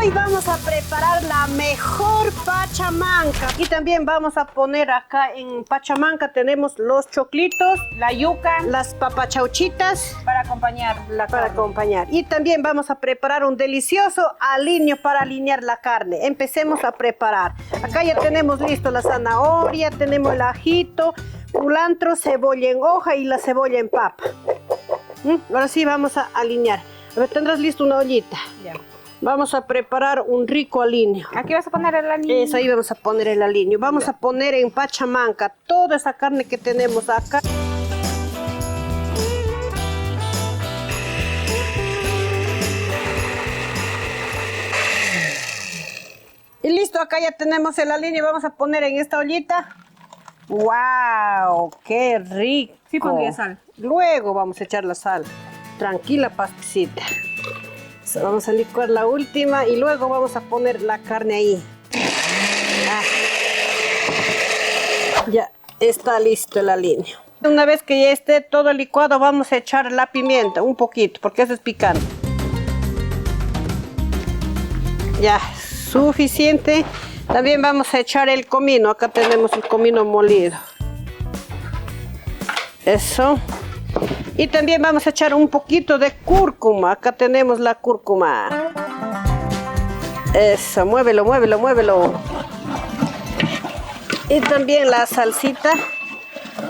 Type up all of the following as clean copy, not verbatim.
Hoy vamos a preparar la mejor pachamanca. Y también vamos a poner acá en pachamanca, tenemos los choclitos, la yuca, las papachauchitas para acompañar la para carne. acompañar. Y también vamos a preparar un delicioso aliño para alinear la carne. Empecemos a preparar. Acá ya tenemos listo la zanahoria, tenemos el ajito, culantro, cebolla en hoja y la cebolla en papa. Ahora sí vamos a alinear. A ver, tendrás listo una ollita. Ya. Vamos a preparar un rico aliño. Aquí vas a poner el aliño. Eso, ahí vamos a poner el aliño. Vamos a poner en pachamanca toda esa carne que tenemos acá. Y listo, acá ya tenemos el aliño. Vamos a poner en esta ollita. ¡Wow! ¡Qué rico! Sí pondría sal. Luego vamos a echar la sal. Tranquila, pasticita. Vamos a licuar la última y luego vamos a poner la carne ahí. Ya está listo el aliño. Una vez que ya esté todo licuado, vamos a echar la pimienta, un poquito, porque eso es picante. Ya, suficiente. También vamos a echar el comino. Acá tenemos el comino molido. Eso. Y también vamos a echar un poquito de cúrcuma. Acá tenemos la cúrcuma. Eso, muévelo, muévelo, muévelo. Y también la salsita.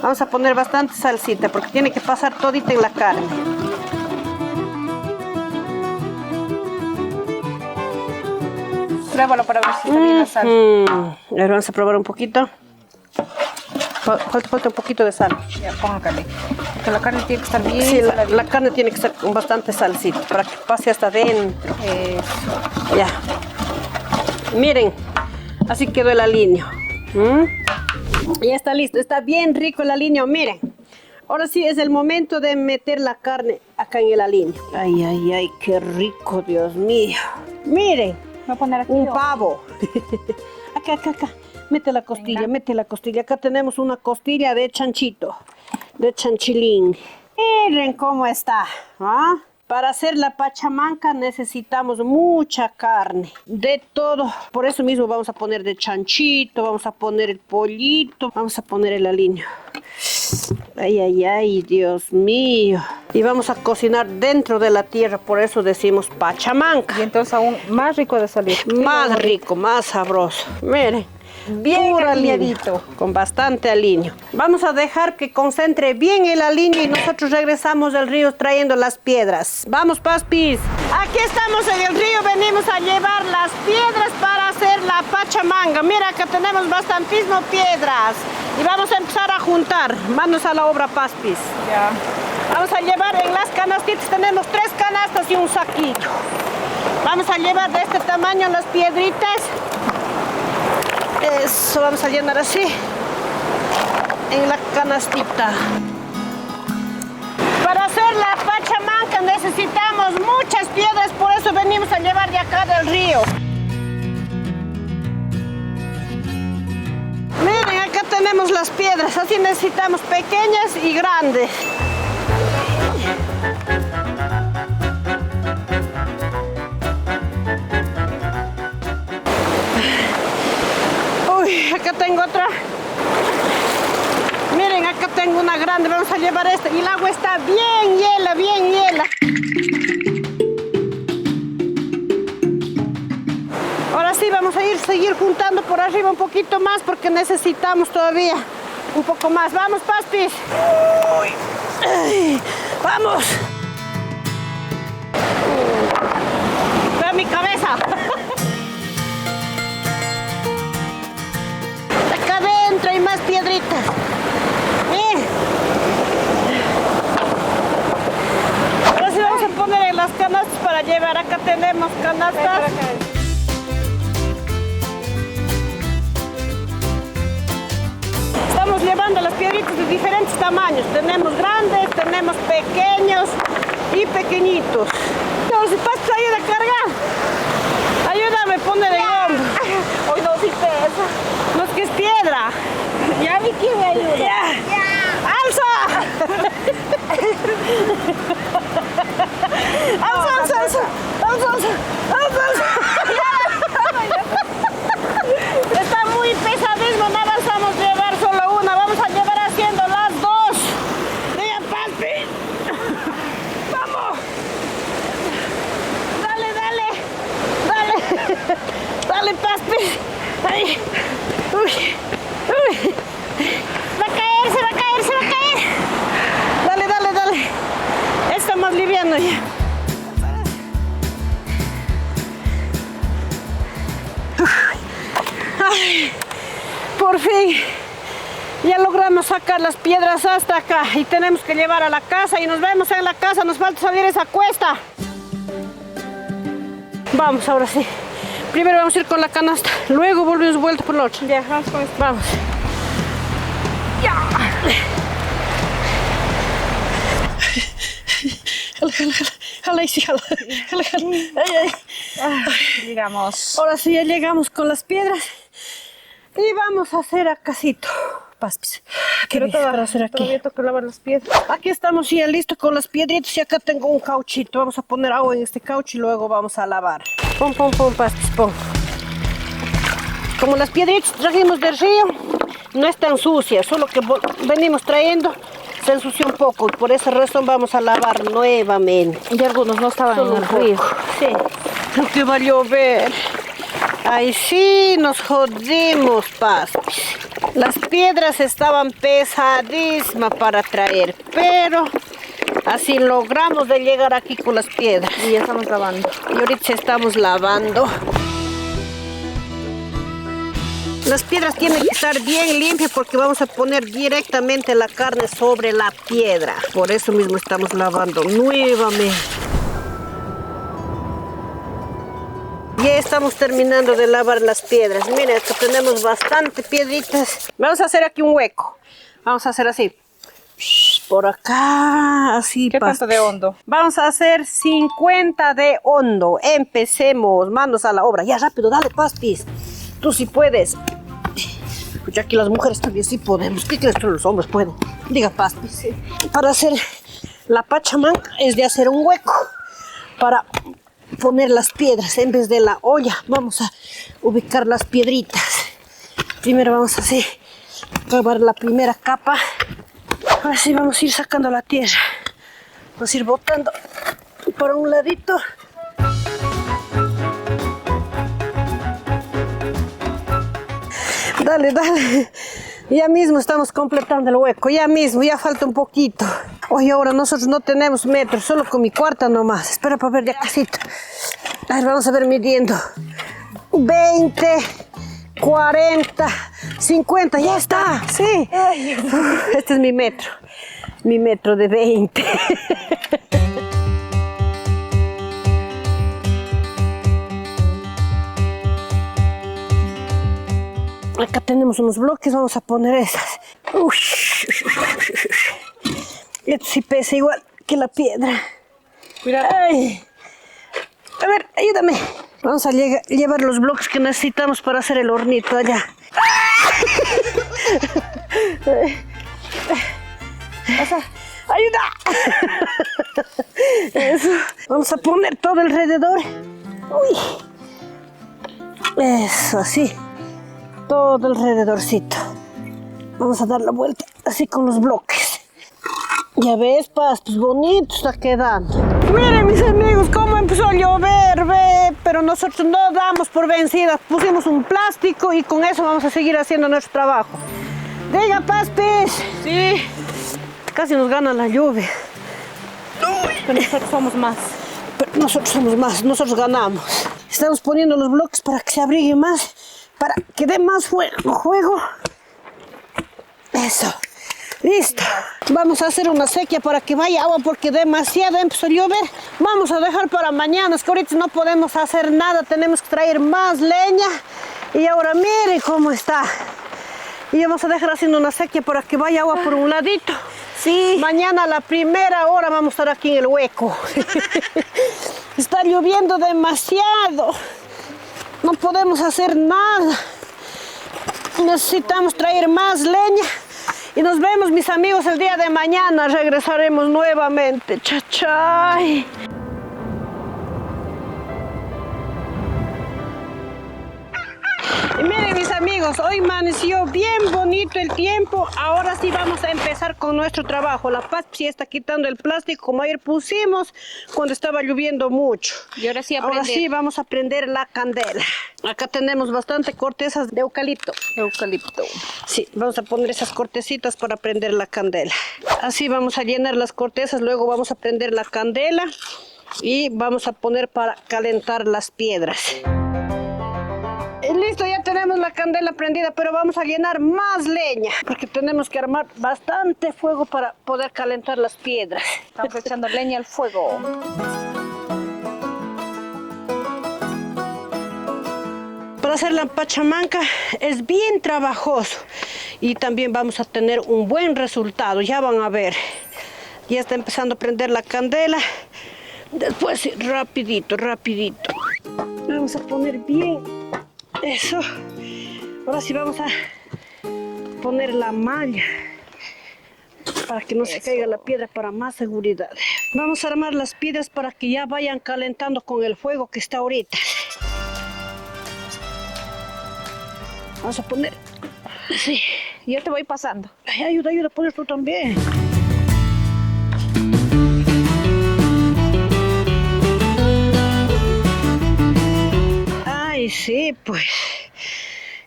Vamos a poner bastante salsita porque tiene que pasar todita en la carne. Pruébalo para ver si está bien la sal. Ahora vamos a probar un poquito. Falta un poquito de sal. Ya, póngale. Porque la carne tiene que estar bien. Sí, la carne tiene que estar con bastante salsita para que pase hasta adentro. Eso. Ya. Miren, así quedó el aliño. Ya está listo, está bien rico el aliño, miren. Ahora sí es el momento de meter la carne acá en el aliño. Ay, ay, ay, qué rico, Dios mío. Miren, Voy a poner aquí. un pavo. Acá, acá, acá. Mete la costilla, Venga. mete la costilla. Acá tenemos una costilla de chanchito, de chanchilín. Miren cómo está. ¿Ah? Para hacer la pachamanca necesitamos mucha carne, de todo. Por eso mismo vamos a poner de chanchito, vamos a poner el pollito, vamos a poner el aliño. Ay, ay, ay, Dios mío. Y vamos a cocinar dentro de la tierra, por eso decimos pachamanca. Y entonces aún más rico de salir. Más rico, más sabroso. Miren. Bien Puro aliño, aliñadito. con bastante aliño. Vamos a dejar que concentre bien el aliño y nosotros regresamos del río trayendo las piedras. Vamos, Paspis. Aquí estamos en el río, venimos a llevar las piedras para hacer la pachamanga. Mira, acá tenemos bastantísimo piedras y vamos a empezar a juntar. Manos a la obra, Paspis. Ya. Vamos a llevar en las canastitas, tenemos 3 canastas y un saquillo. Vamos a llevar de este tamaño las piedritas. Eso, vamos a llenar así en la canastita. Para hacer la pachamanca necesitamos muchas piedras, por eso venimos a llevar de acá del río. Miren, acá tenemos las piedras, así necesitamos pequeñas y grandes. Acá tengo otra. Miren, acá tengo una grande. Vamos a llevar esta. Y el agua está bien hiela, bien hiela. Ahora sí, vamos a seguir juntando por arriba un poquito más porque necesitamos todavía un poco más. Vamos, Paspis. Ay, vamos. Vea mi cabeza. Hay más piedritas. Ahora sí vamos a poner en las canastas para llevar. Acá tenemos canastas. Estamos llevando las piedritas de diferentes tamaños. Tenemos grandes, tenemos pequeños y pequeñitos. No, si pasas, ayuda a cargar. Ayúdame, ponle el hombro. Hoy no, sí pesa. No, es que es piedra. Ya vi que me ayuda. Ya. ¡Alza! ¡Alza, alza, alza! ¡Alza, alza! ¡Alza, alza! Ay. Uy. Uy. Va a caer, se va a caer, se va a caer. Dale, dale, dale. Está más liviano ya. Ay, por fin ya logramos sacar las piedras hasta acá y tenemos que llevar a la casa y nos vemos en la casa, nos falta salir esa cuesta. Vamos, ahora sí. Primero vamos a ir con la canasta, luego volvemos vuelta por la otra. Ya, vamos con esto. Vamos. Ya. Jala, jala, jala. Jala, sí, jala. Jala, jala. Ay, ay. Llegamos. Ahora sí, ya llegamos con las piedras y vamos a hacer acasito. Paspis. Pero para hacer aquí. todavía toca lavar las piedras. Aquí estamos ya listos con las piedritas y acá tengo un cauchito. Vamos a poner agua en este caucho y luego vamos a lavar. Pum, pum, pum, paspis, pum. Como las piedritas trajimos del río, no están sucias, solo que venimos trayendo se ensució un poco y por esa razón vamos a lavar nuevamente. Y algunos no estaban Solo en el un río. poco. Sí, lo que va a llover. Ay, sí, nos jodimos, paspis. Las piedras estaban pesadísimas para traer, pero así logramos de llegar aquí con las piedras. Y ya estamos lavando. Y ahorita estamos lavando. Las piedras tienen que estar bien limpias porque vamos a poner directamente la carne sobre la piedra. Por eso mismo estamos lavando nuevamente. Ya estamos terminando de lavar las piedras. Miren, acá tenemos bastante piedritas. Vamos a hacer aquí un hueco. Vamos a hacer así. Por acá, así. ¿Qué tanto de hondo? Vamos a hacer 50 de hondo. Empecemos. Manos a la obra. Ya, rápido, dale, paspis. Tú sí puedes. Pues ya que las mujeres también sí podemos. ¿Qué crees que los hombres pueden? Diga, paspis. Para hacer la pachamanca es de hacer un hueco. Para poner las piedras en vez de la olla. Vamos a ubicar las piedritas. Primero vamos a hacer acabar la primera capa. Ahora sí vamos a ir sacando la tierra. Vamos a ir botando por un ladito. Dale, dale. Ya mismo estamos completando el hueco. Ya mismo, ya falta un poquito. Oye, ahora nosotros no tenemos metros, solo con mi cuarta nomás. Espera para ver ya casito. A ver, vamos a ver midiendo. 20, 40, 50, ya está. Sí. Este es mi metro. Mi metro de 20. Acá tenemos unos bloques, vamos a poner esas. Esto sí pesa igual que la piedra. Cuidado. Ay. A ver, ayúdame. Vamos a llevar los bloques que necesitamos para hacer el hornito allá. ¡Ayuda! Eso. Vamos a poner todo alrededor. Uy. Eso, así. Todo alrededorcito. Vamos a dar la vuelta así con los bloques. Ya ves, pues bonito está quedando. Miren, mis amigos, cómo empezó a llover, ve. Pero nosotros no damos por vencidas. Pusimos un plástico y con eso vamos a seguir haciendo nuestro trabajo. Diga, Paspis. Sí. Casi nos gana la lluvia. Pero nosotros somos más. Pero nosotros somos más, nosotros ganamos. Estamos poniendo los bloques para que se abrigue más, para que dé más juego. Eso. Listo. Vamos a hacer una sequía para que vaya agua porque demasiado empezó a llover. Vamos a dejar para mañana, es que ahorita no podemos hacer nada, tenemos que traer más leña. Y ahora miren cómo está. Y vamos a dejar haciendo una sequía para que vaya agua por un ladito. Sí. Mañana a la primera hora vamos a estar aquí en el hueco. Está lloviendo demasiado. No podemos hacer nada. Necesitamos traer más leña. Y nos vemos, mis amigos, el día de mañana. Regresaremos nuevamente. Chachay. Y miren, mis amigos. amigos, hoy amaneció bien bonito el tiempo. Ahora sí vamos a empezar con nuestro trabajo. La Paz sí está quitando el plástico como ayer pusimos cuando estaba lloviendo mucho. Y ahora sí Ahora sí vamos a prender la candela. Acá tenemos bastante cortezas de eucalipto. Eucalipto. Sí, vamos a poner esas cortecitas para prender la candela. Así vamos a llenar las cortezas, luego vamos a prender la candela y vamos a poner para calentar las piedras. Listo, ya tenemos la candela prendida, pero vamos a llenar más leña porque tenemos que armar bastante fuego para poder calentar las piedras. Estamos echando leña al fuego. Para hacer la pachamanca es bien trabajoso y también vamos a tener un buen resultado, ya van a ver. Ya está empezando a prender la candela, después sí, rapidito, rapidito. Vamos a poner bien eso. Ahora sí vamos a poner la malla para que no se caiga la piedra para más seguridad. Vamos a armar las piedras para que ya vayan calentando con el fuego que está ahorita. Vamos a poner, sí. Yo te voy pasando. Ay, ayuda, ayuda a poner tú también. Ay, sí, pues.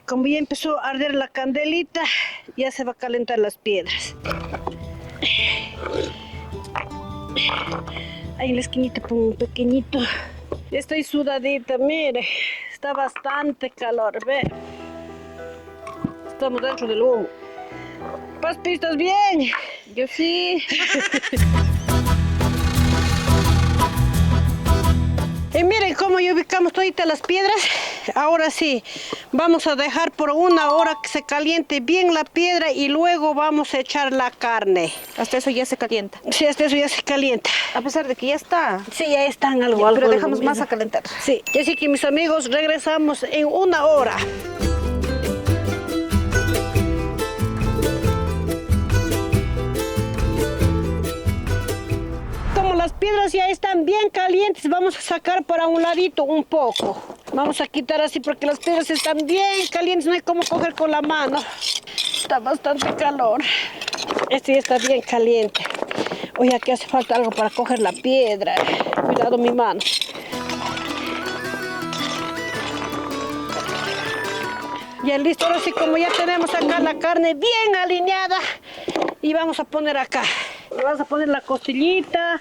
Como ya empezó a arder la candelita, ya se va a calentar las piedras. Ahí en la esquinita pongo un pequeñito. Estoy sudadita, mire. Está bastante calor, ve. Estamos dentro del humo. Paz, ¿estás bien? Yo sí. Y miren cómo ya ubicamos toditas las piedras. Ahora sí, vamos a dejar por 1 hora que se caliente bien la piedra y luego vamos a echar la carne. Hasta eso ya se calienta. Sí, hasta eso ya se calienta. A pesar de que ya está. Sí, ya están algo. Pero algo, dejamos algo más a calentar. Sí, así que mis amigos, regresamos en 1 hora. Las piedras ya están bien calientes, vamos a sacar para un ladito un poco. Vamos a quitar así porque las piedras están bien calientes, no hay como coger con la mano. Está bastante calor. Este ya está bien caliente. Oye, aquí hace falta algo para coger la piedra. Cuidado mi mano. Ya listo, ahora sí como ya tenemos acá la carne bien alineada y vamos a poner acá. Vamos a poner la costillita,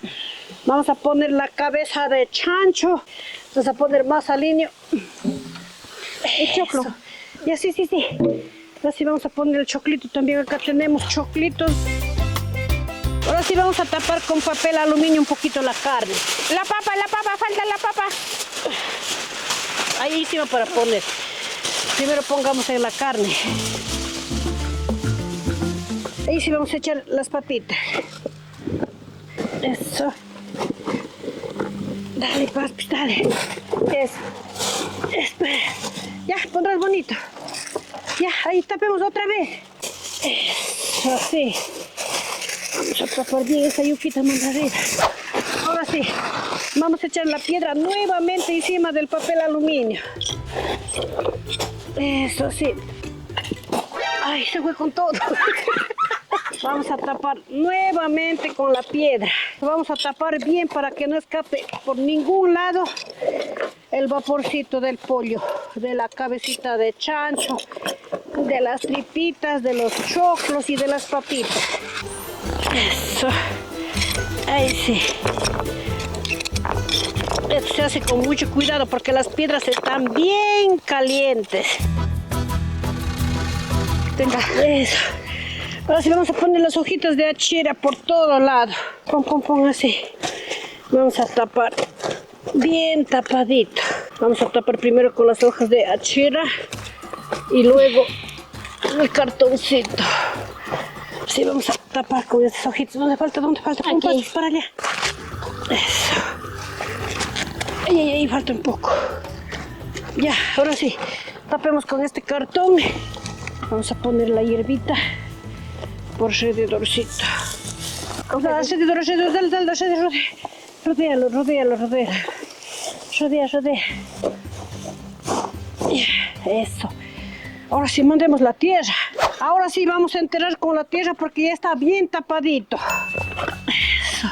vamos a poner la cabeza de chancho, vamos a poner más alineo. El choclo. Ya sí. Ahora sí vamos a poner el choclito también, acá tenemos choclitos. Ahora sí vamos a tapar con papel aluminio un poquito la carne. La papa, falta la papa. Ahí encima para poner. Primero pongamos en la carne. Ahí sí vamos a echar las papitas. Eso. Dale, papi, dale. Eso. Espera. Ya, pondrás bonito. Ya, ahí tapemos otra vez. Eso, así. Vamos a tapar bien esa yuquita mandadera. Ahora sí, vamos a echar la piedra nuevamente encima del papel aluminio. Eso, sí. Ay, se fue con todo. Vamos a tapar nuevamente con la piedra. Vamos a tapar bien para que no escape por ningún lado el vaporcito del pollo, de la cabecita de chancho, de las tripitas, de los choclos y de las papitas. Eso. Ahí sí. Esto se hace con mucho cuidado porque las piedras están bien calientes. Venga, eso. Ahora sí vamos a poner las hojitas de achira por todo lado. Pon así. Vamos a tapar bien tapadito. Vamos a tapar primero con las hojas de achira y luego el cartoncito. Sí, vamos a tapar con estas hojitas. ¿Dónde falta? Aquí. Para allá. Eso. Ahí falta un poco. Ya, ahora sí. Tapemos con este cartón. Vamos a poner la hierbita por alrededorcito. Alrededor, dale. Rodéalo. Rodea. Ya, eso. Ahora sí mandemos la tierra. Ahora sí vamos a enterrar con la tierra porque ya está bien tapadito. Eso.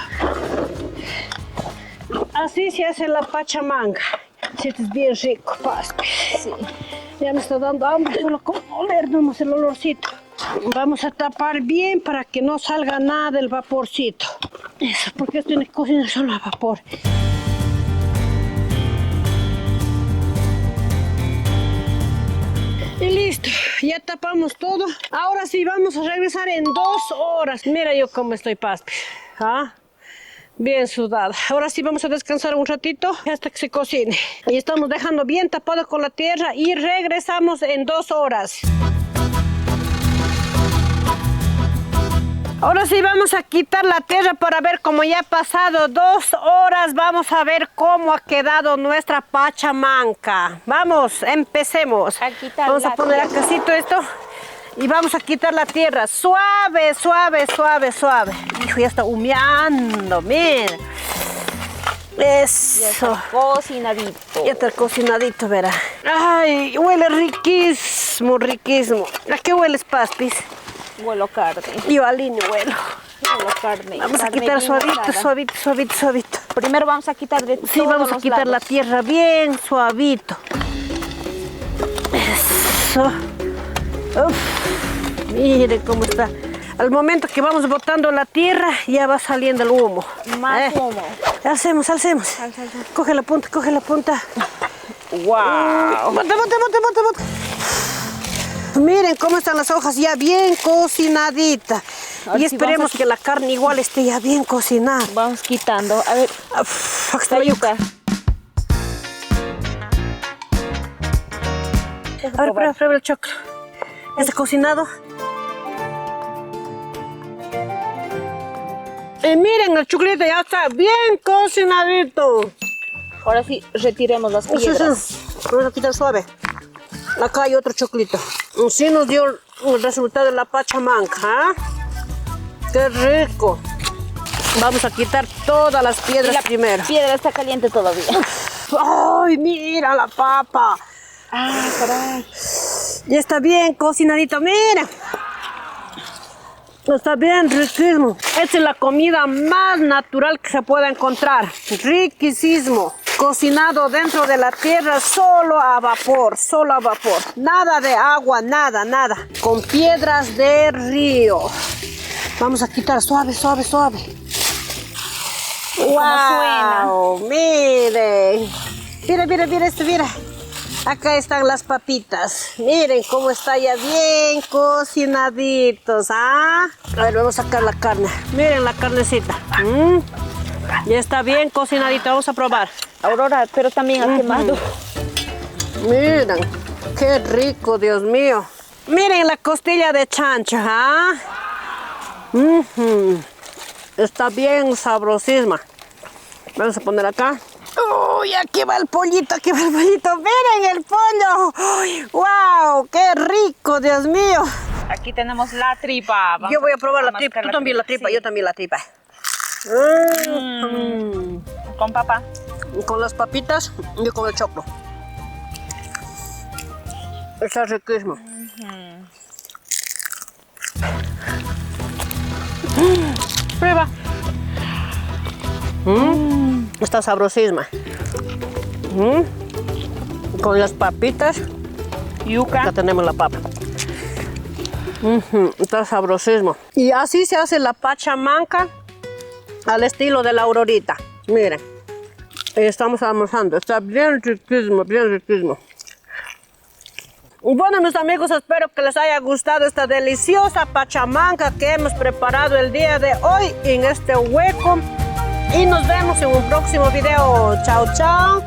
Así se hace la pachamanga. Sí, es bien rico, Paspi. Sí. Ya me está dando hambre solo con oler nomás el olorcito. Vamos a tapar bien para que no salga nada del vaporcito. Eso, porque esto tiene que cocinar solo a vapor. Y listo, ya tapamos todo. Ahora sí vamos a regresar en 2 horas. Mira yo cómo estoy, Paspi. ¿Ah? Bien sudada. Ahora sí vamos a descansar un ratito hasta que se cocine. Y estamos dejando bien tapado con la tierra y regresamos en 2 horas. Ahora sí vamos a quitar la tierra para ver cómo ya ha pasado 2 horas. Vamos a ver cómo ha quedado nuestra pachamanca. Vamos, empecemos. A quitar vamos a la poner tierra. acácito esto y vamos a quitar la tierra. Suave, suave, suave, suave. Hijo, ya está humeando, miren. Ya Eso. está cocinadito. Ya está cocinadito, verá. Ay, huele riquísimo, riquísimo. ¿A qué hueles, Paspis? Huelo carne. Yo al niño huelo. Huelo carne. Vamos a carne quitar bien suavito, asada. suavito, suavito, suavito. Primero vamos a quitar de Sí, todos vamos a los quitar la lados. tierra bien suavito. Eso. Uf, miren cómo está. Al momento que vamos botando la tierra, ya va saliendo el humo. Más humo. Alcemos, alcemos. Coge la punta, coge la punta. ¡Wow! Bota, bota, bota, bota, bota. Miren cómo están las hojas ya bien cocinaditas. Ahora Y sí esperemos vamos a- que la carne igual esté ya bien cocinada. Vamos quitando. A ver, Uf, la yuca. A ver, prueba, prueba el choclo. ¿Ya está cocinado? Y miren, el choclito ya está bien cocinadito. Ahora sí, retiremos las piedras. Vamos a quitar suave. Acá hay otro choclito. Sí nos dio el resultado de la pachamanca. ¿Ah? ¡Qué rico! Vamos a quitar todas las piedras La primero. piedra está caliente todavía. ¡Ay, mira la papa! Ah, caray. Ya está bien cocinadito, mira. Está bien riquísimo. Esta es la comida más natural que se pueda encontrar. Riquísimo. Cocinado dentro de la tierra solo a vapor, solo a vapor. Nada de agua, nada, nada. Con piedras de río. Vamos a quitar suave, suave, suave. suena. ¡Wow! Miren. Mira, mira, mira esto, mira. Acá están las papitas. Miren cómo está ya bien cocinaditos. ¿Ah? A ver, vamos a sacar la carne. Miren la carnecita. Ya está bien cocinadita. Vamos a probar. Aurora, pero también ha quemado. Miren, qué rico, Dios mío. Miren la costilla de chancho. ¿Ah? Está bien sabrosísima. Vamos a poner acá. ¡Uy! Aquí va el pollito, aquí va el pollito. ¡Miren el pollo! ¡Uy! ¡Wow! ¡Qué rico, Dios mío! Aquí tenemos la tripa. Vamos Yo voy a probar la mascar tripa. Tú también la tripa, sí. yo también la tripa. Con papa. Con las papitas y con el choclo. Está riquísimo. Prueba. Está sabrosísima. Con las papitas. Yuca. Ya tenemos la papa. Está sabrosísimo. Y así se hace la pachamanca al estilo de la Aurorita. Miren. Estamos almorzando. Está bien riquísimo, bien riquísimo. Bueno, mis amigos, espero que les haya gustado esta deliciosa pachamanca que hemos preparado el día de hoy en este hueco. Y nos vemos en un próximo video. Chao, chao.